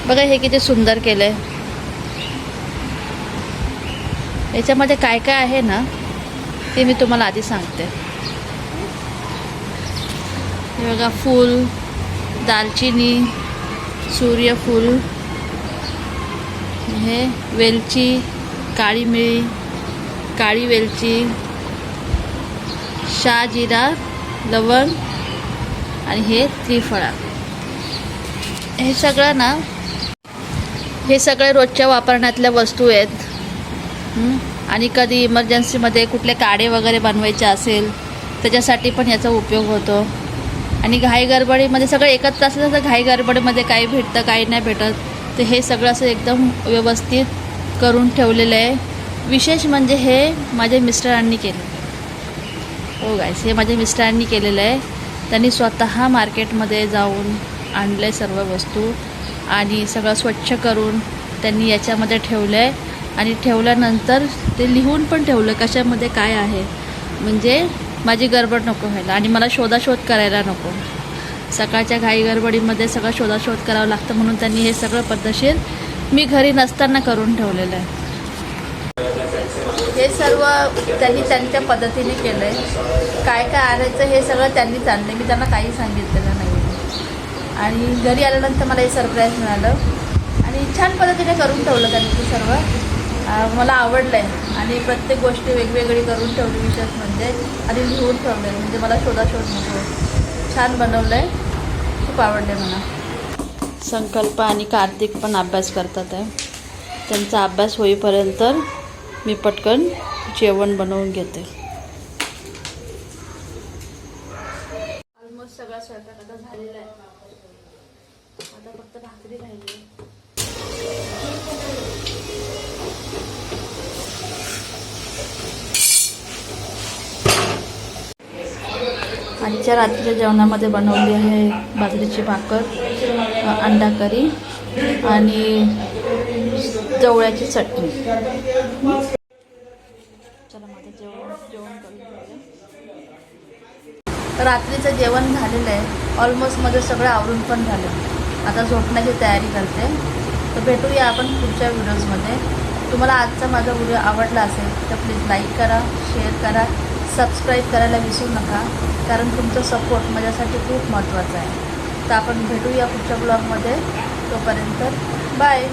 बघा हे किती सुंदर केलं आहे. याच्यामध्ये काय काय आहे ना ते मी तुम्हाला आधी सांगते. हे बघा फूल, दालचिनी, सूर्यफूल, हे वेलची, काळी मिरी, काळी वेलची, शहाजिरा, लवंग आणि हे त्रिफळा. हे सगळं ना हे सगळे रोजच्या वापरण्यातल्या वस्तू आहेत. आणि कधी इमर्जन्सीमध्ये कुठले काढे वगैरे बनवायचे असेल त्याच्यासाठी पण याचा उपयोग होतो. आणि घाई गडबडीमध्ये सगळं एकत्र असलं तर घाई गडबडीमध्ये काही भेटतं काही नाही भेटत, तर हे सगळं असं एकदम व्यवस्थित करून ठेवलेलं आहे. विशेष म्हणजे हे माझ्या मिस्टरांनी केलं. हो गाईस, हे माझ्या मिस्टरांनी केलेलं आहे. त्यांनी स्वतः मार्केटमध्ये जाऊन आणलं आहे सर्व वस्तू आणि सगळं स्वच्छ करून त्यांनी याच्यामध्ये ठेवलं आहे. आणि ठेवल्यानंतर ते लिहून पण ठेवलं कशामध्ये काय आहे, म्हणजे माझी गडबड नको व्हायला आणि मला शोधाशोध करायला नको. सकाळच्या घाई गडबडीमध्ये सगळं शोधाशोध करावं लागतं, म्हणून त्यांनी हे सगळं पद्धतशीर मी घरी नसताना करून ठेवलेलं आहे. हे सर्व त्यांनी त्यांच्या पद्धतीने केलं आहे. काय काय आणायचं हे सगळं त्यांनीच आणलं, मी त्यांना काही सांगितलेलं नाही. आणि घरी आल्यानंतर मला हे सरप्राईज मिळालं आणि छान पद्धतीने करून ठेवलं त्यांनी ते सर्व. मला आवडलं आहे आणि प्रत्येक गोष्टी वेगवेगळी करून ठेवली. विशेष म्हणजे आणि लिहून ठेवलं आहे, म्हणजे मला शोधाशोध नको. छान बनवलं आहे, खूप आवडलं मला. संकल्प आणि कार्तिक पण अभ्यास करतात आहे. त्यांचा अभ्यास होईपर्यंत मी पटकन जेवण बनवून घेते. ऑलमोस्ट सगळा स्वयंपाक आता झालेला आहे. आता फक्त भाकरी राहिली. आजच्या रात्रीच्या जेवणामध्ये बनवली आहे बाजरीची भाकर, अंडा करी आणि जवळ्याची चटणी. चला माझं जेवण करून घेऊया. रात्रीचं जेवण झालेलं आहे. ऑलमोस्ट माझं सगळं आवरून पण झालं. आता झोपण्याची तयारी करते. तर भेटूया आपण पुढच्या व्हिडिओजमध्ये. तुम्हाला आजचा माझा व्हिडिओ आवडला असेल तर प्लीज लाईक करा, शेअर करा, सबस्क्राईब करायला विसरू नका, कारण तुमचा सपोर्ट माझ्यासाठी खूप महत्त्वाचा आहे. तर आपण भेटूया पुढच्या ब्लॉगमध्ये. तोपर्यंत बाय.